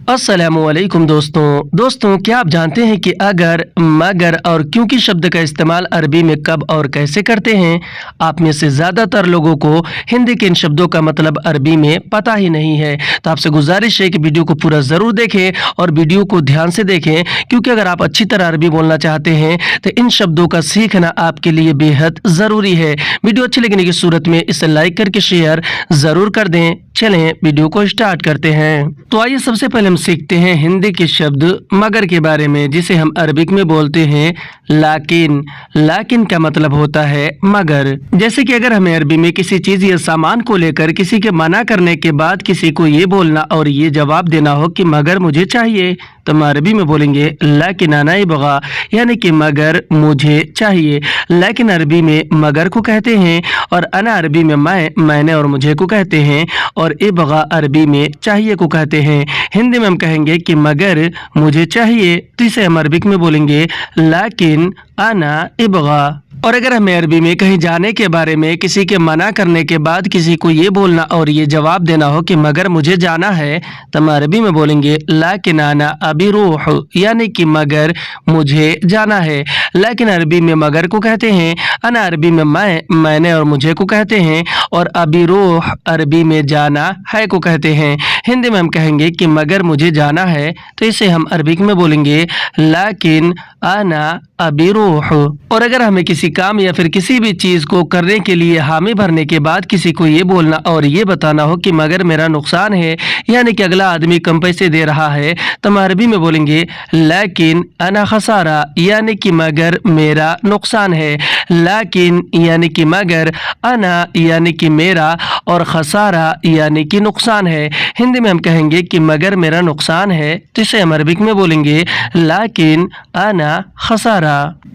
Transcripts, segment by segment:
अस्सलामुअलैकुम दोस्तों, क्या आप जानते हैं कि अगर, मगर और क्योंकि शब्द का इस्तेमाल अरबी में कब और कैसे करते हैं। आप में से ज़्यादातर लोगों को हिंदी के इन शब्दों का मतलब अरबी में पता ही नहीं है। तो आपसे गुजारिश है कि वीडियो को पूरा ज़रूर देखें और वीडियो को ध्यान से देखें, क्योंकि अगर आप अच्छी तरह अरबी बोलना चाहते हैं तो इन शब्दों का सीखना आपके लिए बेहद ज़रूरी है। वीडियो अच्छी लगने की सूरत में इसे लाइक करके शेयर ज़रूर कर दें। चलें वीडियो को स्टार्ट करते हैं। तो आइए सबसे पहले हम सीखते हैं हिंदी के शब्द मगर के बारे में, जिसे हम अरबिक में बोलते हैं लाकिन। लाकिन का मतलब होता है मगर। जैसे कि अगर हमें अरबी में किसी चीज या सामान को लेकर किसी के मना करने के बाद किसी को ये बोलना और ये जवाब देना हो कि मगर मुझे चाहिए, तो हम अरबी में बोलेंगे लाकिन अना इबगा, यानी कि मगर मुझे चाहिए। लाकिन अरबी में मगर को कहते हैं और अना अरबी में मैंने और मुझे को कहते हैं और इबगा अरबी में चाहिए को कहते हैं। हिंदी में हम कहेंगे कि मगर मुझे चाहिए, तो इसे हम अरबिक में बोलेंगे लाकिन अना इबगा। और अगर हमें अरबी में कहीं जाने के बारे में किसी के मना करने के बाद किसी को ये बोलना और ये जवाब देना हो कि मगर मुझे जाना है, तो हम अरबी में बोलेंगे लाकिन आना अबी रूह, यानी कि मगर मुझे जाना है। लेकिन अरबी में मगर को कहते हैं, अना अरबी में मैंने और मुझे को कहते हैं और अबी रूह अरबी में जाना है को कहते हैं। हिंदी में हम कहेंगे कि मगर मुझे जाना है, तो इसे हम अरबिक में बोलेंगे लाकिन आना अबी रूह। और अगर हमें किसी काम या फिर किसी भी चीज को करने के लिए हामी भरने के बाद किसी को ये बोलना और ये बताना हो कि मगर मेरा नुकसान है, यानी कि अगला आदमी कम पैसे दे रहा है, तो हम अरबी में बोलेंगे लेकिन अना खसारा, यानी कि मगर मेरा नुकसान है। लेकिन यानी कि मगर, अना यानी कि मेरा और खसारा यानी कि नुकसान है। हिंदी में हम कहेंगे कि मगर मेरा नुकसान है, तो इसे हम अरबिक में बोलेंगे लेकिन अना खसारा।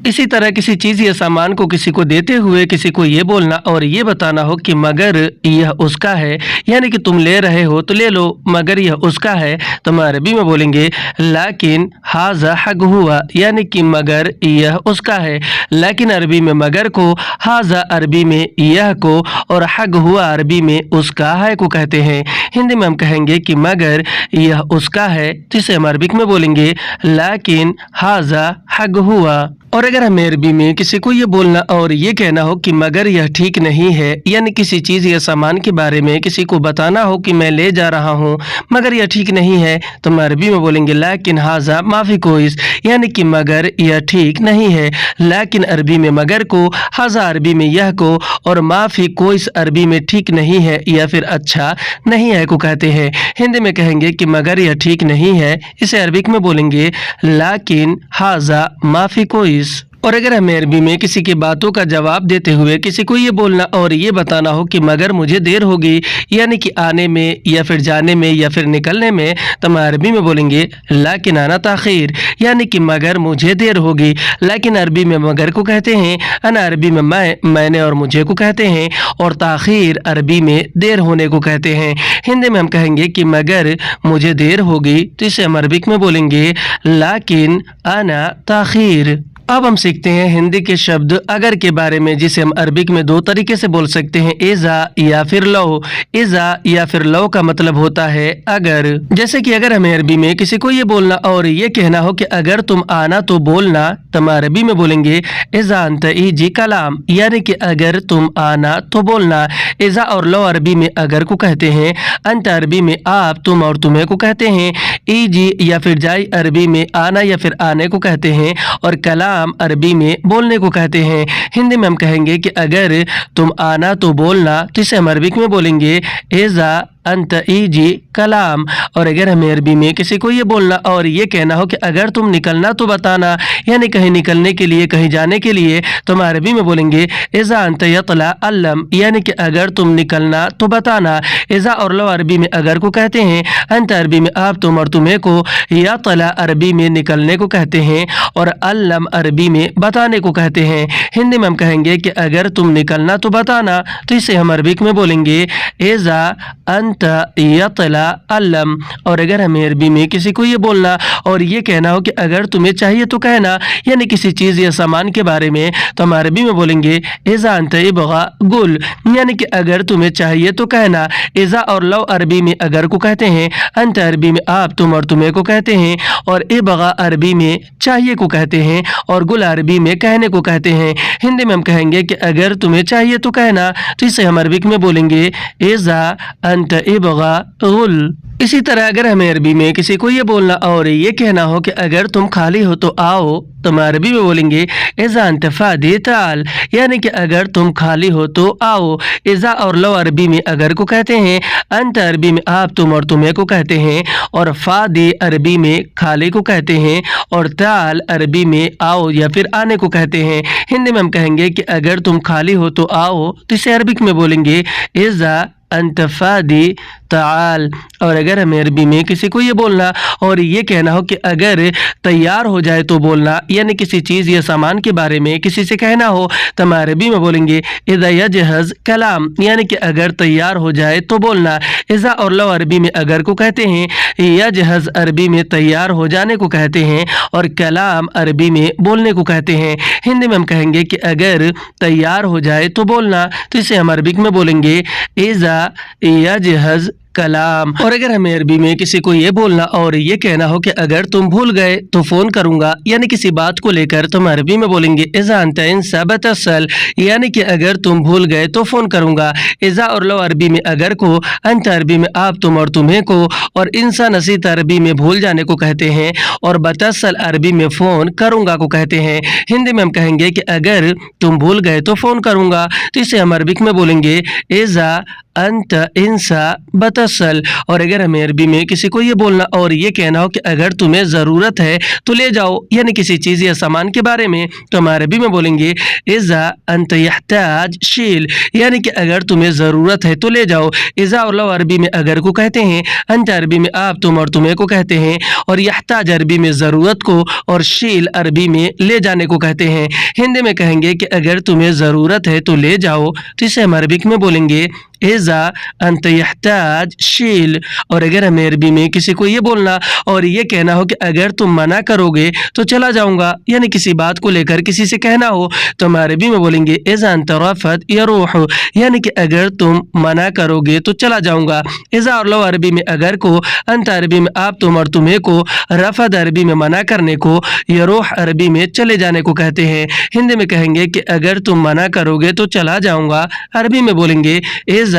इसी तरह किसी चीज या सामान को किसी को देते हुए किसी को ये बोलना और ये बताना हो कि मगर यह उसका है, यानी कि तुम ले रहे हो तो ले लो, मगर यह उसका है, तो हम अरबी में बोलेंगे लेकिन हाजा हक हुआ, यानी कि मगर यह उसका है। लेकिन अरबी में मगर को, हाजा अरबी में यह को और हक हुआ अरबी में उसका है को कहते हैं। हिंदी में हम कहेंगे कि मगर यह उसका है, तो इसे हम अरबिक में बोलेंगे लेकिन हाजा हक हुआ। और अगर हमें अरबी में किसी को ये बोलना और ये कहना हो कि मगर यह ठीक नहीं है, यानी किसी चीज़ या सामान के बारे में किसी को बताना हो कि मैं ले जा रहा हूँ मगर यह ठीक नहीं है, तो हम अरबी में बोलेंगे लेकिन हाजा माफ़ी कोइस, यानी कि मगर यह ठीक नहीं है। लेकिन अरबी में मगर को, हाजा अरबी में यह को और माफ़ी कोइस अरबी में ठीक नहीं है या फिर अच्छा नहीं है को कहते हैं। हिंदी में कहेंगे कि मगर यह ठीक नहीं है, इसे अरबिक में बोलेंगे लेकिन हाजा माफ़ी कोइस। और अगर हमें अरबी में किसी की बातों का जवाब देते हुए किसी को ये बोलना और ये बताना हो कि मगर मुझे देर होगी, यानी कि आने में या फिर जाने में या फिर निकलने में, तो हम अरबी में बोलेंगे लेकिन आना ताखीर, यानी कि मगर मुझे देर होगी। लेकिन अरबी में मगर को कहते हैं, अना अरबी में मैंने और मुझे को कहते हैं और ताखीर अरबी में देर होने को कहते हैं। हिंदी में हम कहेंगे कि मगर मुझे देर होगी, तो इसे हम अरबिक में बोलेंगे लेकिन आना ताखीर। अब हम सीखते हैं हिंदी के शब्द अगर के बारे में, जिसे हम अरबिक में दो तरीके से बोल सकते हैं, इज़ा या फिर लो। इज़ा या फिर लो का मतलब होता है अगर। जैसे कि अगर हमें अरबी में किसी को ये बोलना और ये कहना हो कि अगर तुम आना तो बोलना, तो हम अरबी में बोलेंगे इज़ा अंत इजी कलाम, यानी कि अगर तुम आना तो बोलना। इज़ा और लो अरबी में अगर को कहते हैं, अंत अरबी में आप, तुम और तुम्हें को कहते हैं, इजी या फिर जाई अरबी में आना या फिर आने को कहते हैं और कलाम अरबी में बोलने को कहते हैं। हिंदी में हम कहेंगे कि अगर तुम आना तो बोलना, तो इसे हम अरबिक में बोलेंगे इज़ा अंत इजी कलाम। और अगर हमें अरबी में किसी को ये बोलना और ये कहना हो कि अगर तुम निकलना तो बताना, यानी कहीं निकलने के लिए, कहीं जाने के लिए, तो हम अरबी में बोलेंगे इज़ा अंत यतला अल्लम, यानी कि अगर तुम निकलना तो बताना। इज़ा और लो अरबी में अगर को कहते हैं, अंत अरबी में आप, तुम और तुम्हें को, यतला अरबी में निकलने को कहते हैं और अल्लम अरबी में बताने को कहते हैं। हिंदी में हम कहेंगे कि अगर तुम निकलना तो बताना, तो इसे हम अरबिक में बोलेंगे इज़ा अंत अंत यतला अल्लम। और अगर हमें अरबी में किसी को ये बोलना और ये कहना हो कि अगर तुम्हें चाहिए तो कहना, यानी किसी चीज़ या सामान के बारे में, तो हम अरबी में बोलेंगे इज़ा अंत इबगा गुल, यानी कि अगर तुम्हें चाहिए तो कहना। इज़ा और लव अरबी में अगर को कहते हैं, अंत अरबी में आप, तुम और तुम्हें को कहते हैं, और इबगा अरबी में चाहिए को कहते हैं, और गुल अरबी में कहने को कहते हैं। हिंदी में हम कहेंगे कि अगर तुम्हें चाहिए तो कहना, तो इसे हम अरबिक में बोलेंगे इज़ा अंत इबगा गुल। इसी तरह अगर हमें अरबी में किसी को ये बोलना और ये कहना हो कि अगर तुम खाली हो तो आओ, तो हम अरबी में बोलेंगे इज़ा अंत फादी ताल, यानी कि अगर तुम खाली हो तो आओ। इज़ा और लो अरबी में अगर को कहते हैं, अंत अरबी में आप, तुम और तुम्हें को कहते हैं, और फादी अरबी में खाली को कहते हैं, और ताल अरबी में आओ या फिर आने को कहते हैं। हिंदी में हम कहेंगे कि अगर तुम खाली हो तो आओ, तो इसे अरबिक में बोलेंगे इज़ा अंत फादी ताल। और अगर हमें अरबी में किसी को ये बोलना और ये कहना हो कि अगर तैयार हो जाए तो बोलना, यानी किसी चीज़ या सामान के बारे में किसी से कहना हो, तो हम अरबी में बोलेंगे इज़ा यजहज़ कलाम, यानी कि अगर तैयार हो जाए तो बोलना। इज़ा और लो अरबी में अगर को कहते हैं, यजहज़ अरबी में तैयार हो जाने को कहते हैं, और कलाम अरबी में बोलने को कहते हैं। हिंदी में हम कहेंगे कि अगर तैयार हो जाए तो बोलना, तो इसे हम अरबिक में बोलेंगे इज़ा यजहज़ कलाम। और अगर हमें अरबी में किसी को ये बोलना और ये कहना हो कि अगर तुम भूल गए तो फ़ोन करूँगा, यानी किसी बात को लेकर, तो हम अरबी में बोलेंगे इज़ा अंत इंसा बतसल, यानी कि अगर तुम भूल गए तो फ़ोन करूँगा। इज़ा और लो अरबी में अगर को, अंत अरबी में आप, तुम और तुम्हें को, और इंसा नसीत अरबी में भूल जाने को कहते हैं, और बतसल अरबी में फ़ोन करूँगा को कहते हैं। हिंदी में हम कहेंगे कि अगर तुम भूल गए तो फ़ोन करूँगा, तो इसे हम अरबिक में बोलेंगे इज़ा अंत इंसा बतसल। और अगर हमें अरबी में किसी को ये बोलना और ये कहना हो कि अगर तुम्हें ज़रूरत है तो ले जाओ, यानी किसी चीज़ या सामान के बारे में, तो हम अरबी में बोलेंगे इज़ा अंत यहताज शील, यानी कि अगर तुम्हें ज़रूरत है तो ले जाओ। इज़ा और लो अरबी में अगर को कहते हैं, अंत अरबी में आप, तुम और तुम्हें को कहते हैं, और यहताज अरबी में ज़रूरत को, और शील अरबी में ले जाने को कहते हैं। हिंदी में कहेंगे कि अगर तुम्हें ज़रूरत है तो ले जाओ, तो इसे हम अरबिक में बोलेंगे इज़ा अंत यहताज शील। और अगर हमें अरबी में किसी को ये बोलना और ये कहना हो कि अगर तुम मना करोगे तो चला जाऊँगा, यानी किसी बात को लेकर किसी से कहना हो, तो हम अरबी में बोलेंगे इज़ा अंत रफ़द यरूह, यानी कि अगर तुम मना करोगे तो चला जाऊँगा। इज़ा और लो अरबी में अगर को, अंत अरबी में आप, तुम और तुम्हें को, रफ़द अरबी में मना करने को, यरूह अरबी में चले जाने को कहते हैं। हिंदी में कहेंगे कि अगर तुम मना करोगे तो चला जाऊँगा, अरबी में बोलेंगे इज़ा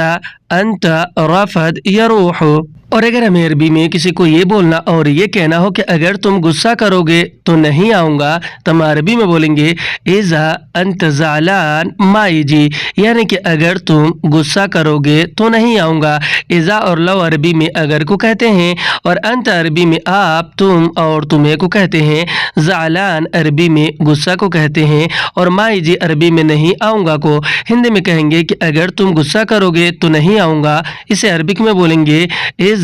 अंत रफ़द यरूह। और अगर हमें अरबी में किसी को ये बोलना और ये कहना हो कि अगर तुम गुस्सा करोगे तो नहीं आऊँगा, तो हम अरबी में बोलेंगे इज़ा अंत ज़ालान माइजी, यानी कि अगर तुम गुस्सा करोगे तो नहीं आऊँगा। इज़ा और लो अरबी में अगर को कहते हैं, और अंत अरबी में आप, तुम और तुम्हें को कहते हैं, ज़ालान अरबी में गुस्सा को कहते हैं, और माइजी अरबी में नहीं आऊँगा को। हिंदी में कहेंगे कि अगर तुम गुस्सा करोगे तो नहीं आऊँगा, इसे अरबिक में बोलेंगे इज़ा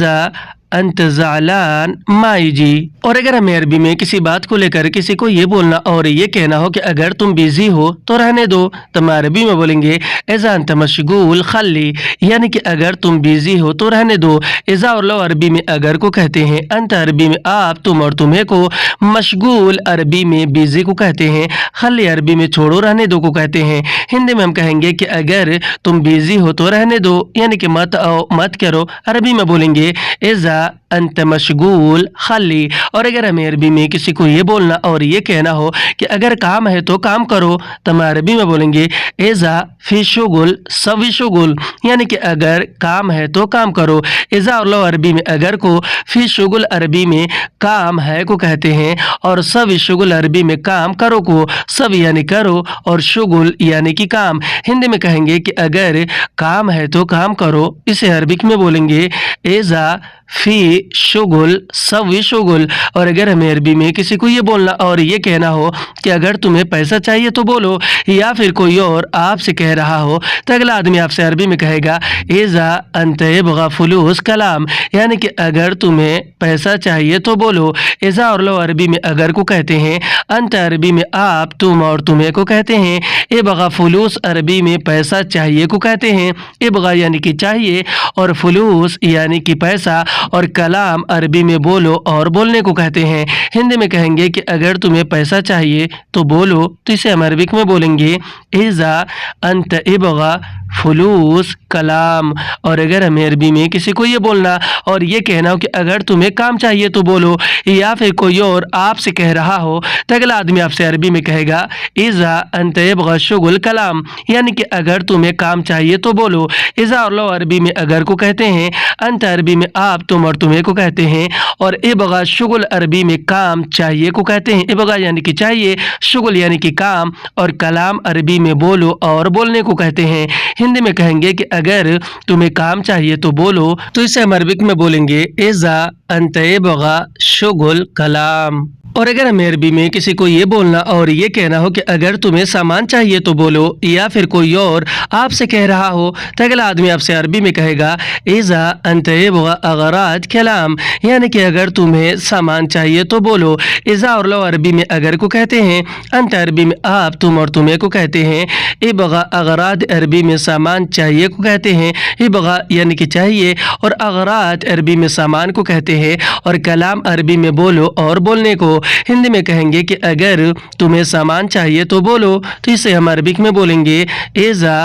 अंत ज़ालान माइजी। और अगर हमें अरबी में किसी बात को लेकर किसी को ये बोलना और ये कहना हो कि अगर तुम बिजी हो तो रहने दो, तो हम अरबी में बोलेंगे इज़ा अंत मशगूल खल्ली, यानी कि अगर तुम बिजी हो तो रहने दो। इज़ा और लो अरबी में अगर को कहते हैं, अंत अरबी में आप, तुम और तुम्हें को, मशगूल अरबी में बिजी को कहते हैं, खल्ली अरबी में छोड़ो रहने दो को कहते हैं। हिंदी में हम कहेंगे कि अगर तुम बिजी हो तो रहने दो, यानी कि मत आओ मत करो, अरबी में बोलेंगे इज़ा अंत मशगूल खली। और अगर हमें अरबी में किसी को ये बोलना और ये कहना हो कि अगर काम है तो काम करो, तो हम अरबी में बोलेंगे इज़ा फी शुगुल सवी शुगुल, यानी कि अगर काम है तो काम करो। इज़ा और लो अरबी में अगर को, फी शुगुल अरबी में काम है को कहते हैं, और सवी शुगुल अरबी में काम करो को, सब यानी करो और शुगुल यानी कि काम। हिंदी में कहेंगे कि अगर काम है तो काम करो, इसे अरबिक में बोलेंगे इज़ा फी शुगुल सवी शुगुल। और अगर हमें अरबी में किसी को ये बोलना और ये कहना हो कि अगर तुम्हें पैसा चाहिए तो बोलो, या फिर कोई और आपसे कह रहा हो, तो अगला आदमी आपसे अरबी में कहेगा इज़ा अंत यबगा फुलूस कलाम, यानी कि अगर तुम्हें پیسہ چاہیے تو بولو اذا اور لو عربی میں اگر کو کہتے ہیں، انت عربی میں آپ، تم اور تمہیں کو کہتے ہیں، ابغا فلوس عربی میں پیسہ چاہیے کو کہتے ہیں، ابغا یعنی کہ چاہیے اور فلوس یعنی کہ پیسہ اور کلام عربی میں بولو اور بولنے کو کہتے ہیں۔ ہندی میں کہیں گے کہ اگر تمہیں پیسہ چاہیے تو بولو، تو اسے ہم عربک میں بولیں گے اذا انت ابغا فلوس کلام۔ اور اگر ہمیں عربی میں کسی کو یہ بولنا اور یہ کہنا ہو کہ اگر تمہیں کام چاہیے تو بولو، یا پھر کوئی اور آپ سے کہہ رہا ہو تو اگلا آدمی آپ سے عربی میں کہے گا اذا انت ابغا شغل کلام، یعنی کہ اگر تمہیں کام چاہیے تو بولو۔ اذا اور لو عربی میں اگر کو کہتے ہیں، انت عربی میں آپ، تم اور تمہیں کو کہتے ہیں، اور ابغا شغل عربی میں کام چاہیے کو کہتے ہیں۔ ابغا یعنی کہ چاہیے، شغل یعنی کہ کام، اور کلام عربی میں بولو اور بولنے کو کہتے ہیں۔ ہندی میں کہیں گے کہ اگر تمہیں کام چاہیے تو بولو، تو اسے ہم عربک میں بولیں گے اذا انت ابغا شغل کلام۔ اور اگر ہمیں عربی میں کسی کو یہ بولنا اور یہ کہنا ہو کہ اگر تمہیں سامان چاہیے تو بولو، یا پھر کوئی اور آپ سے کہہ رہا ہو تو اگلا آدمی آپ سے عربی میں کہے گا اذا انت ابغا اغراض کلام، یعنی کہ اگر تمہیں سامان چاہیے تو بولو۔ اذا اور لو عربی میں اگر کو کہتے ہیں، انت عربی میں آپ، تم اور تمہیں کو کہتے ہیں، ابغا اغراض عربی میں سامان چاہیے کو کہتے ہیں، ابغا یعنی کہ چاہیے اور اغراض عربی میں سامان کو کہتے ہیں، اور کلام عربی میں بولو اور بولنے کو۔ ہندی میں کہیں گے کہ اگر تمہیں سامان چاہیے تو بولو، تو اسے ہم عربک میں بولیں گے اذا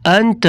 انت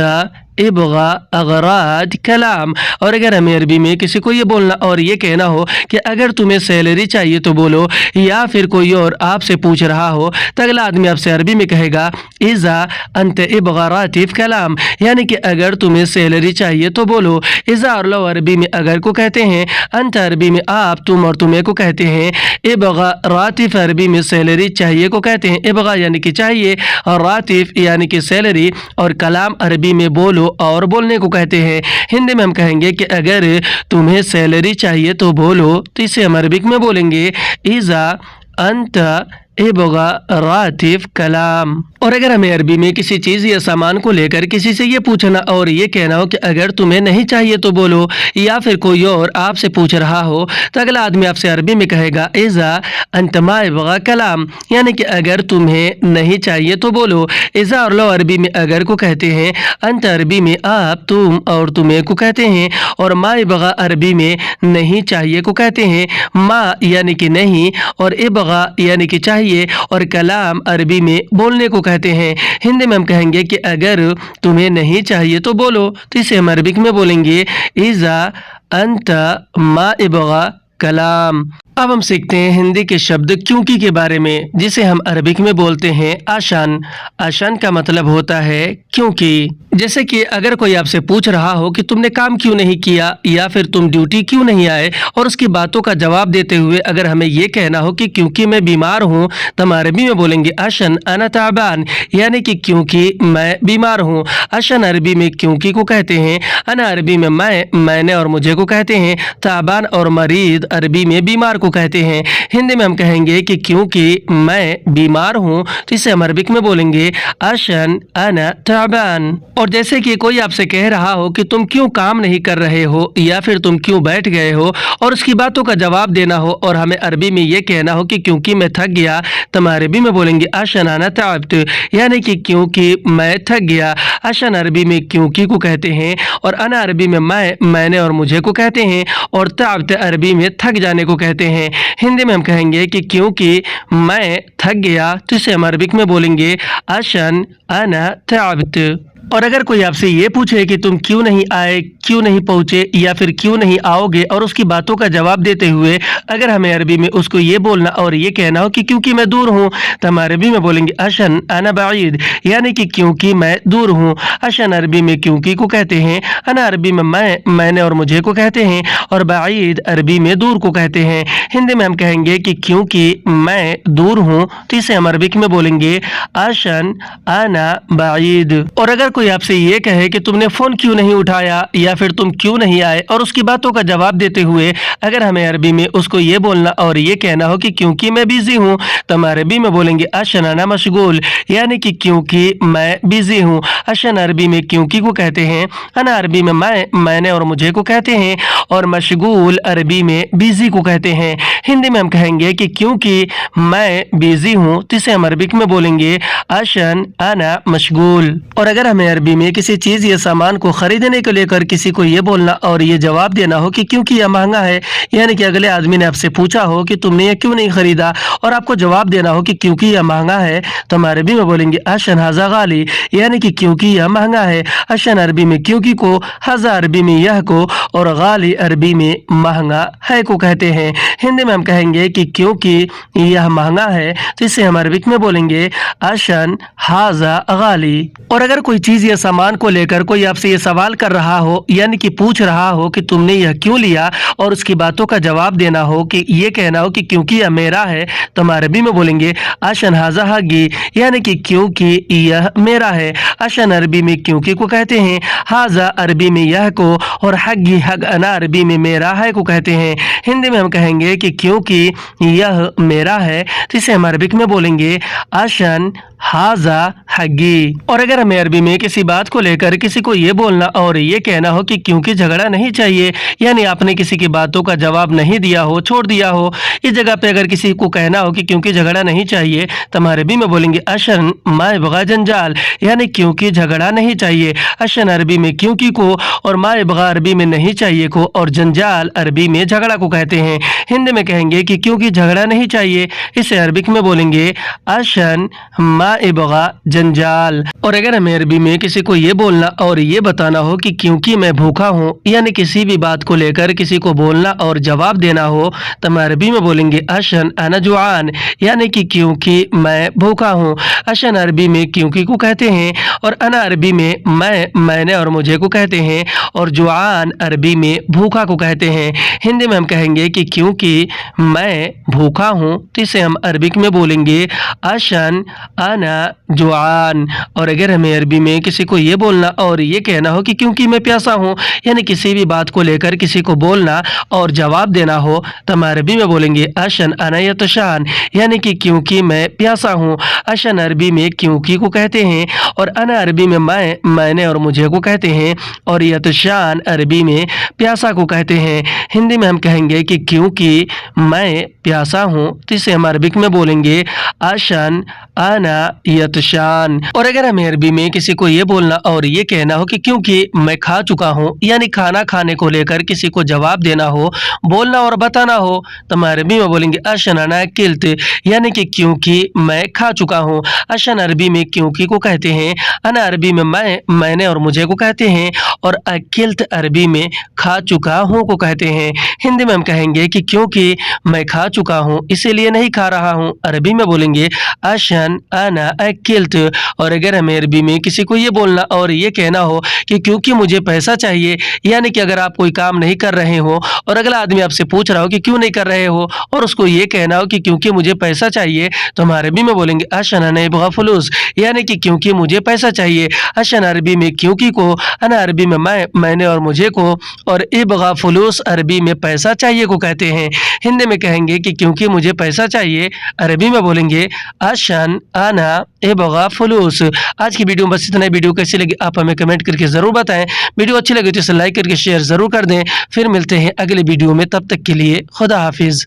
ابغا اغراض کلام۔ اور اگر ہمیں عربی میں کسی کو یہ بولنا اور یہ کہنا ہو کہ اگر تمہیں سیلری چاہیے تو بولو، یا پھر کوئی اور آپ سے پوچھ رہا ہو تو اگلا آدمی آپ سے عربی میں کہے گا اذا انت ابغا راتب کلام، یعنی کہ اگر تمہیں سیلری چاہیے تو بولو۔ اذا اور لو عربی میں اگر کو کہتے ہیں، انت عربی میں آپ، تم اور تمہیں کو کہتے ہیں، ابغا راتب عربی میں سیلری چاہیے کو کہتے ہیں، ابغا یعنی کہ چاہیے اور راتب یعنی کہ سیلری، اور کلام عربی میں بولو اور بولنے کو کہتے ہیں۔ ہندی میں ہم کہیں گے کہ اگر تمہیں سیلری چاہیے تو بولو، تو اسے ہم عربک میں بولیں گے اذا انت ابغا راتب کلام۔ اور اگر ہمیں عربی میں کسی چیز یا سامان کو لے کر کسی سے یہ پوچھنا اور یہ کہنا ہو کہ اگر تمہیں نہیں چاہیے تو بولو، یا پھر کوئی اور آپ سے پوچھ رہا ہو تو اگلا آدمی آپ سے عربی میں کہے گا اذا انت ما ابغا کلام، یعنی کہ اگر تمہیں نہیں چاہیے تو بولو۔ اذا اور لو عربی میں اگر کو کہتے ہیں، انت عربی میں آپ، تم اور تمہیں کو کہتے ہیں، اور ما ابغا عربی میں نہیں چاہیے کو کہتے ہیں، ما یعنی کہ نہیں اور ابغا یعنی کہ چاہیے اور کلام عربی میں بولنے کو کہتے ہیں۔ ہندی میں ہم کہیں گے کہ اگر تمہیں نہیں چاہیے تو بولو، تو اسے ہم عربک میں بولیں گے اذا انت ما ابغا کلام۔ اب ہم سیکھتے ہیں ہندی کے شبد کیونکہ کے بارے میں، جسے ہم عربک میں بولتے ہیں آشان۔ آشان کا مطلب ہوتا ہے کیونکہ۔ جیسے کہ اگر کوئی آپ سے پوچھ رہا ہو کہ تم نے کام کیوں نہیں کیا، یا پھر تم ڈیوٹی کیوں نہیں آئے، اور اس کی باتوں کا جواب دیتے ہوئے اگر ہمیں یہ کہنا ہو کہ کیونکہ میں بیمار ہوں، تو ہم عربی میں بولیں گے عشان انا تعبان، یعنی کہ کیونکہ میں بیمار ہوں۔ عشان عربی میں کیونکہ کو کہتے ہیں، انا عربی میں میں نے اور مجھے کو کہتے ہیں، تعبان اور مریض عربی میں بیمار کو کہتے ہیں۔ ہندی میں ہم کہیں گے کہ کیونکہ میں بیمار ہوں، تو اسے ہم عربک میں بولیں گے عشان انا تعبان۔ اور جیسے کہ کوئی آپ سے کہہ رہا ہو کہ تم کیوں کام نہیں کر رہے ہو، یا پھر تم کیوں بیٹھ گئے ہو، اور اس کی باتوں کا جواب دینا ہو اور ہمیں عربی میں یہ کہنا ہو کہ کیونکہ میں تھک گیا، تو ہم عربی میں بولیں گے عشان انا تعبت، یعنی کہ کیونکہ میں تھک گیا۔ عشان عربی میں کیونکہ کو کہتے ہیں، اور انا عربی میں میں نے اور مجھے کو کہتے ہیں، اور تعبت عربی میں تھک جانے کو کہتے ہیں۔ ہندی میں ہم کہیں گے کہ کیونکہ میں تھک گیا، تو اسے ہم عربک میں بولیں گے عشان انا تعبت۔ اور اگر کوئی آپ سے یہ پوچھے کہ تم کیوں نہیں آئے، کیوں نہیں پہنچے، یا پھر کیوں نہیں آؤ گے، اور اس کی باتوں کا جواب دیتے ہوئے اگر ہمیں عربی میں اس کو یہ بولنا اور یہ کہنا ہو کہ کیونکہ میں دور ہوں، تو ہم عربی میں بولیں گے عشان انا بعید، یعنی کہ کیونکہ میں دور ہوں۔ عشان عربی میں کیونکہ کو کہتے ہیں، انا عربی میں میں نے اور مجھے کو کہتے ہیں، اور بعید عربی میں دور کو کہتے ہیں۔ ہندی میں ہم کہیں گے کہ کیونکہ میں دور ہوں، تو اسے ہم عربک میں بولیں گے عشان انا بعید۔ اور اگر کوئی آپ سے یہ کہے کہ تم نے فون کیوں نہیں اٹھایا، یا फिर तुम क्यों नहीं आए, और उसकी बातों का जवाब देते हुए अगर हमें अरबी में उसको ये बोलना और ये कहना हो कि क्योंकि मैं बिजी हूँ, तो हम अरबी में बोलेंगे अशन अना मशगूल, यानी कि क्योंकि मैं बिजी हूँ। अशन अरबी में क्योंकि को कहते हैं, अना अरबी में मैंने और मुझे को कहते हैं, और मशगूल अरबी में बिजी को कहते हैं। हिंदी में हम कहेंगे कि क्योंकि मैं बिजी हूँ, तो इसे हम अरबिक में बोलेंगे अशन अना मशगूल। और अगर हमें अरबी में किसी चीज़ या सामान को खरीदने को लेकर किसी को ये बोलना और ये जवाब देना हो कि क्योंकि यह महंगा है, यानी कि अगले आदमी ने आपसे पूछा हो कि तुमने ये क्यों नहीं खरीदा, और आपको जवाब देना हो कि क्योंकि यह महंगा है, तो हम अरबी में बोलेंगे अशन हाजा गाली, यानी कि क्योंकि यह महंगा है। अशन अरबी में क्योंकि को, हाजा अरबी में यह को, और गाली अरबी में महंगा है को कहते हैं। हिंदी में हम कहेंगे कि क्योंकि यह महंगा है, तो इसे हम अरबिक में बोलेंगे अशन हाजा गाली। और अगर कोई चीज़ या सामान को लेकर कोई आपसे ये सवाल कर रहा हो, यानी कि पूछ रहा हो कि तुमने यह क्यों लिया, और उसकी बातों का जवाब देना हो कि ये कहना हो कि क्योंकि यह मेरा है, तो हम अरबी में बोलेंगे अशन हाजा हगी, यानी कि क्योंकि यह मेरा है। अशन अरबी में क्योंकि को कहते हैं, हाजा अरबी में यह को, और हगी हग अना अरबी में मेरा है को कहते हैं। हिंदी में हम कहेंगे कि क्योंकि यह मेरा है, तो इसे हम अरबिक में बोलेंगे अशन हाजा हगी। और अगर हमें अरबी में किसी बात को लेकर किसी को ये बोलना और ये कहना हो कि क्योंकि झगड़ा नहीं चाहिए, यानी आपने किसी की बातों का जवाब नहीं दिया हो, छोड़ दिया हो, इस जगह पे अगर किसी को कहना हो कि क्योंकि झगड़ा नहीं चाहिए, तो हम अरबी में बोलेंगे अशन मा बगा जंजाल, यानी क्योंकि झगड़ा नहीं चाहिए। अशन अरबी में क्योंकि को, और मा बगा अरबी में नहीं चाहिए को, और जंजाल अरबी में झगड़ा को कहते हैं। हिंदी में कहेंगे कि क्योंकि झगड़ा नहीं चाहिए, इसे अरबिक में बोलेंगे अशन मा बगा जंजाल। और अगर हमें अरबी में किसी को ये बोलना और ये बताना हो कि क्योंकि मैं भूखा हूँ, यानी किसी भी बात को लेकर किसी को बोलना और जवाब देना हो, तो हम अरबी में बोलेंगे अशन अना जुआन, यानी कि क्योंकि मैं भूखा हूँ। अशन अरबी में क्योंकि को कहते हैं, और अना अरबी में मैंने और मुझे को कहते हैं, और जुआन अरबी में भूखा को कहते हैं। हिंदी में हम कहेंगे कि क्योंकि मैं भूखा हूँ, तो इसे हम अरबिक में बोलेंगे अशन अना जुआन। और अगर हमें अरबी में किसी को ये बोलना और ये कहना हो कि क्योंकि मैं प्यासा हूँ, यानी किसी भी बात को लेकर किसी को बोलना और जवाब देना हो, तो हम अरबी में बोलेंगे अशन अना यतशान, यानी कि क्योंकि मैं प्यासा हूँ। अशन अरबी में क्योंकि को कहते हैं, और अना अरबी में मैंने और मुझे को कहते हैं, और यतशान अरबी में प्यासा को कहते हैं। हिंदी में हम कहेंगे कि क्योंकि मैं प्यासा हूँ, तो इसे हम अरबिक में बोलेंगे अशन अना यतशान। और अगर हमें अरबी में किसी को ये बोलना और ये कहना हो कि क्योंकि मैं खा चुका हूँ, यानी खाना खाने को लेकर किसी को जवाब देना हो, बोलना और बताना हो, तो हम अरबी में बोलेंगे अशन अना किल्त, यानी कि क्योंकि मैं खा चुका हूँ। अशन अरबी में क्योंकि को कहते हैं, अना अरबी में मैंने और मुझे को कहते हैं, और अकिल्त अरबी में खा चुका हूँ को कहते हैं। हिंदी में हम कहेंगे कि क्योंकि मैं खा चुका हूँ इसीलिए नहीं खा रहा हूँ, अरबी में बोलेंगे अशन अना अकिल्त। और अगर हमें अरबी में किसी को ये बोलना और ये कहना हो कि क्योंकि मुझे पैसा चाहिए, यानी कि अगर आप कोई काम नहीं कर रहे हो और अगला आदमी आपसे पूछ रहा हो कि क्यों नहीं कर रहे हो, और उसको ये कहना हो कि क्योंकि मुझे पैसा चाहिए, तो हम अरबी में बोलेंगे अशन अना इबगा फुलूस, यानी कि क्योंकि मुझे पैसा चाहिए। अशन अरबी में क्योंकि को, अना अरबी में मैंने और मुझे को, और इबगा फुलूस अरबी में पैसा चाहिए को कहते हैं। हिंदी में कहेंगे कि क्योंकि मुझे पैसा चाहिए, अरबी में बोलेंगे अशन अना इबगा फुलूस। आज की वीडियो में बस इतना ही। वीडियो कैसी लगी आप हमें कमेंट करके ज़रूर बताएं। वीडियो अच्छी लगी तो इसे लाइक करके शेयर ज़रूर कर दें। फिर मिलते हैं अगले वीडियो में, तब तक के लिए खुदा हाफिज़।